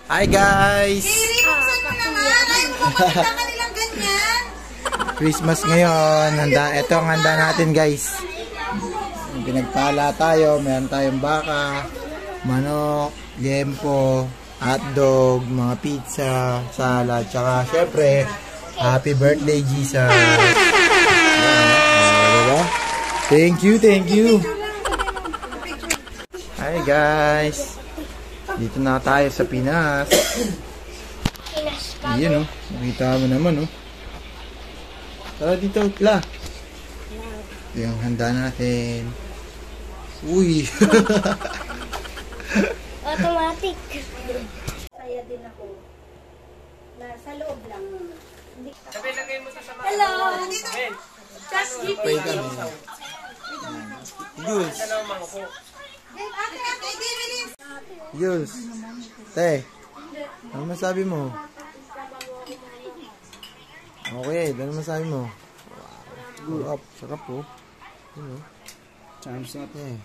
Hi guys! Buksan mo naman! Ay, kumaganda ka nilang ganyan! Christmas ngayon. Ito ang handa natin guys. Pinagpala tayo. Meron tayong baka, manok, liempo, hotdog, mga pizza, salad, tsaka syempre, happy birthday Jesus! Diba? Thank you, thank you! Hi guys! Dito na tayo sa Pinas. Ayan o. Nakita mo naman o. Tara dito, Kla. Ito yung handa natin. Uy! Automatic. Saya din ako. Nasa loob lang. Hello! Just give me. Jules! Jules! Te! Ano masabi mo? Okay, ano masabi mo? Wow! Sarap po. Charms na te.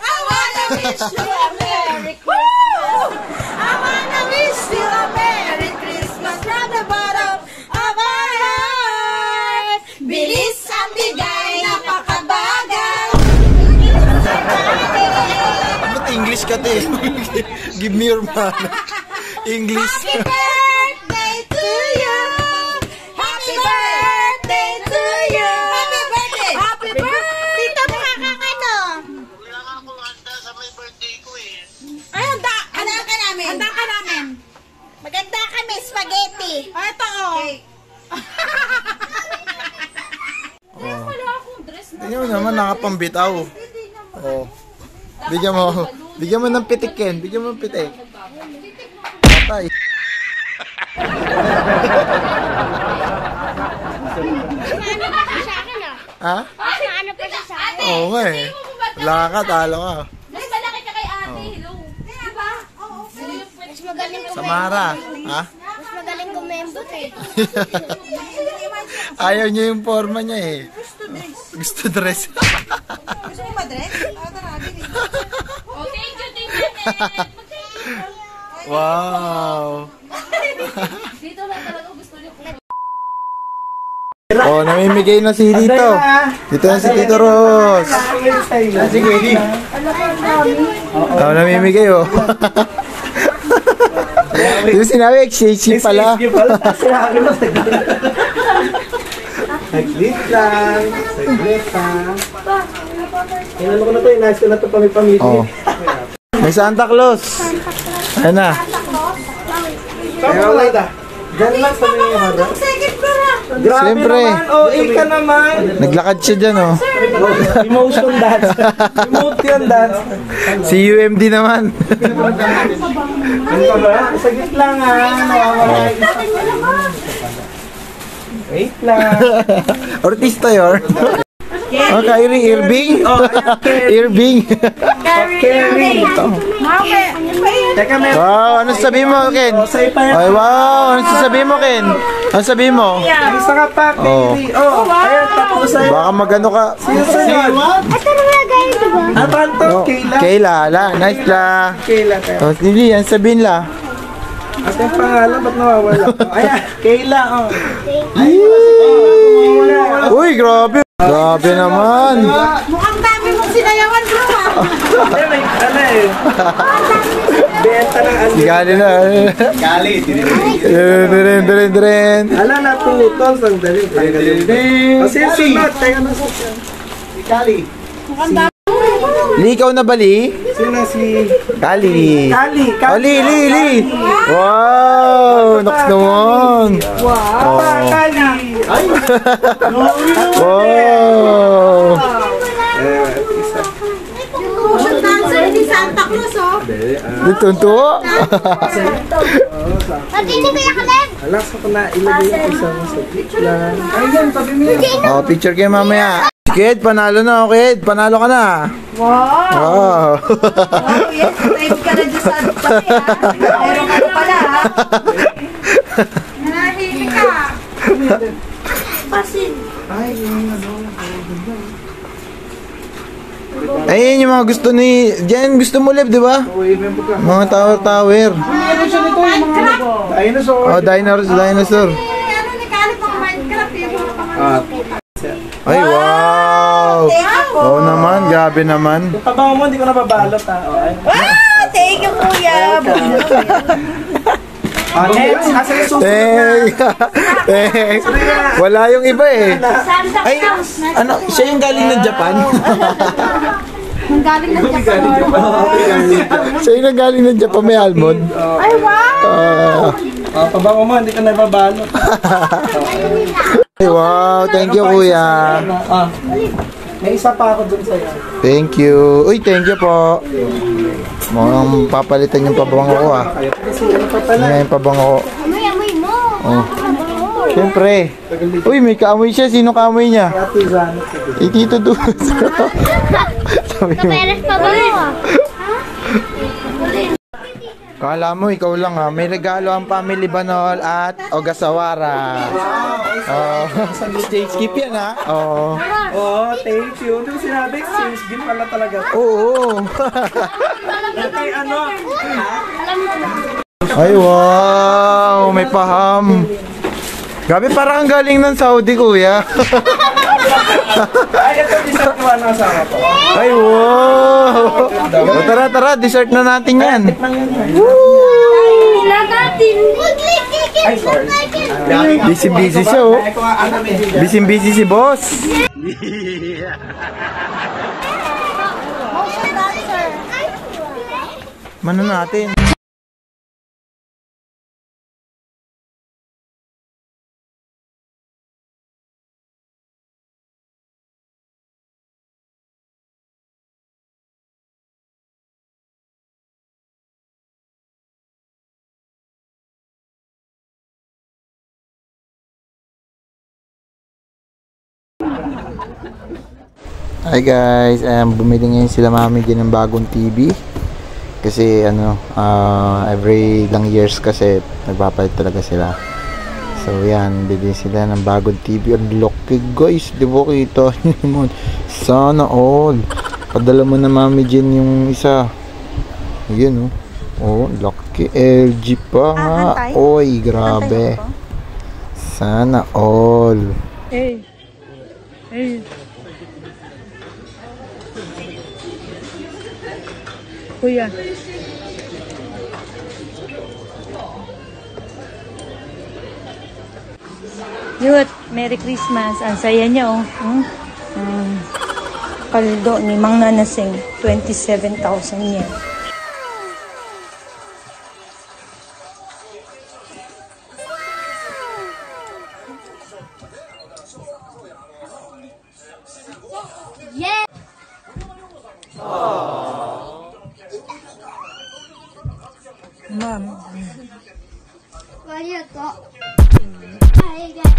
I wanna wish you a Merry Christmas! I wanna wish you a Merry Christmas from the bottom of my heart! Bilis ang bigay, napakabagal! Ba't English ka te? Give me your money. English. Happy birthday to you! Happy birthday to you! Happy birthday! Happy birthday! Tito, makakakano? Wala nga akong handa sa may birthday ko eh. Ay, handa ka namin. Handa ka namin. Maganda kami, spaghetti. Oh, ito oh. Tingnan mo naman, nakapambitaw. Oo. Bigyan mo ng pitik, Ken. Bigyan mo ng pitik. Patay. Ha? Ano pa siya sa akin? Oo nga eh. Wala ka, talo ka. Mas malaki ka kay ate, hello. Diba? Oo. Mas magaling Samara. Ha? Mas magaling kumembot eh. Ayaw niya yung forma niya eh. Gusto dress. Gusto mo madress? Tara, bili. Oh, thank you, Wow. Dito lang talaga gusto niyo po. Oh, namimigay na si Tito. Dito na si Tito Ros. Sige, Eddie. Oh, namimigay oh. Di ba sinabi, exchange pala. Saglit lang. Saglit ha. Inano ko na to, inayos ko na to pamilya. Oh. May Santa Claus. Ayan na. Kaya ulit ah. Diyan lang sa may harap. Second ko na. Grabe Siyempre. naman. Oh, ika naman. Naglakad siya dyan oh. Emotion dance. Emotion dance. Si UMD naman. Ano ba? Saglit lang ha. Nawawala yung isa. Wait lang. Artista yun. Oh, Kyrie Irving. Irving. Carry. Teka, may... Wow, ano sabihin mo, Ken? Ay, wow, ano sabihin mo, Ken? Ano sabihin mo? Isa ka pa, Carry. Oh, ayun, tapos sa'yo. Baka magano ka. Susunod. Ito na wala ganyan, diba? Ano ba ito? Oh, Kayla? Kayla, nice la. Kayla tayo. Oh, hindi, yan sabihin la. At yung pangalan, ba't nawawala? Ayan, Kayla, oh. Uy, grabe. Grabe naman. Mukhang dami mong sinayawan, bro. Hindi, may ano eh. Benta ng andi. Gali na. Gali. Diren. Ala na, tutol. Sandali. Kasi sunod. Teka na siya. Gali. Likaw na bali? Sino si... Kali. Kali. Oh, Li. Wow, naks naman. Wow. Kali. Ay. Wow. Isa. Motion dancer ni Santa Cruz, oh. Tunto. Pati ni Kuya Kaleb. Alas ako na ilagay yung isang sa lang. Ayun, tabi mo yun. Oh, picture kayo mamaya. Kid, panalo na, Kid. Panalo ka na. Wow. Wow. Yes, time ka na dyan sa pati, ha. Meron ka na pala, ha. Nanahimik ka. Pasin. Ay, yung ano. Ayun yung mga gusto ni... Diyan, gusto mo, Lev, di ba? Uy, may buka. Mga tower. Ano siya nito? Yung mga ano ba? Dinosaur. Oh, dinosaur. Ano ni Kali pang Minecraft yung mga pangalan. Ay, wow! Oo naman, grabe naman. Yung pabango mo, hindi ko nababalot ha. Oh, ay. Thank you, kuya. Next, asa yung susunod na. Thanks. Wala yung iba eh. Ay, ano, siya yung galing ng Japan? Ang galing ng Japan. Siya yung galing ng Japan, may almond. Ay, wow! Pabango mo, hindi ko nababalot. Ay, wow, thank you, kuya. May isa pa ako dun sa'yo. Thank you. Uy, thank you po. Mukhang papalitan yung pabango ko ah. Kasi ano pa pala? Yan yung pabango ko. Amoy mo. Oh. Siyempre. Uy, may kaamoy siya. Sino kaamoy niya? Ate Janet. Tito Duz. Sabi mo. Kaperes pa ba? Kala mo, ikaw lang ha. May regalo ang Family Banol at Ogasawara. Oh, stage skip yan ha. Oh. Oh, thank you. Hindi ko sinabi, exchange game pala talaga. Oo. Kay ano? Ay, wow. May paham. Grabe, parang ang galing ng Saudi, kuya. Ay, ito dessert ko ano asawa ko. Ay, wow. O, tara, dessert na natin yan. Lagatin. Ay, sorry. Busy siya, oh. Ay, kung ano may Busy si boss. Mano natin. Hi guys, bumili ngayon sila mami din ng bagong TV kasi ano, every lang years kasi nagpapalit talaga sila. So yan, bili sila ng bagong TV. Ang laki guys, di ba kita? Sana all. Padala mo na mami Jen yung isa. Ayan oh, laki. LG pa nga. Oy, grabe. Sana all. Hey. Kuya. Yut, Merry Christmas. Ang saya niya, oh. Kaldo ni Mang Nanasing, 27,000 yen. Yeah. Ma'am. What do you got? I got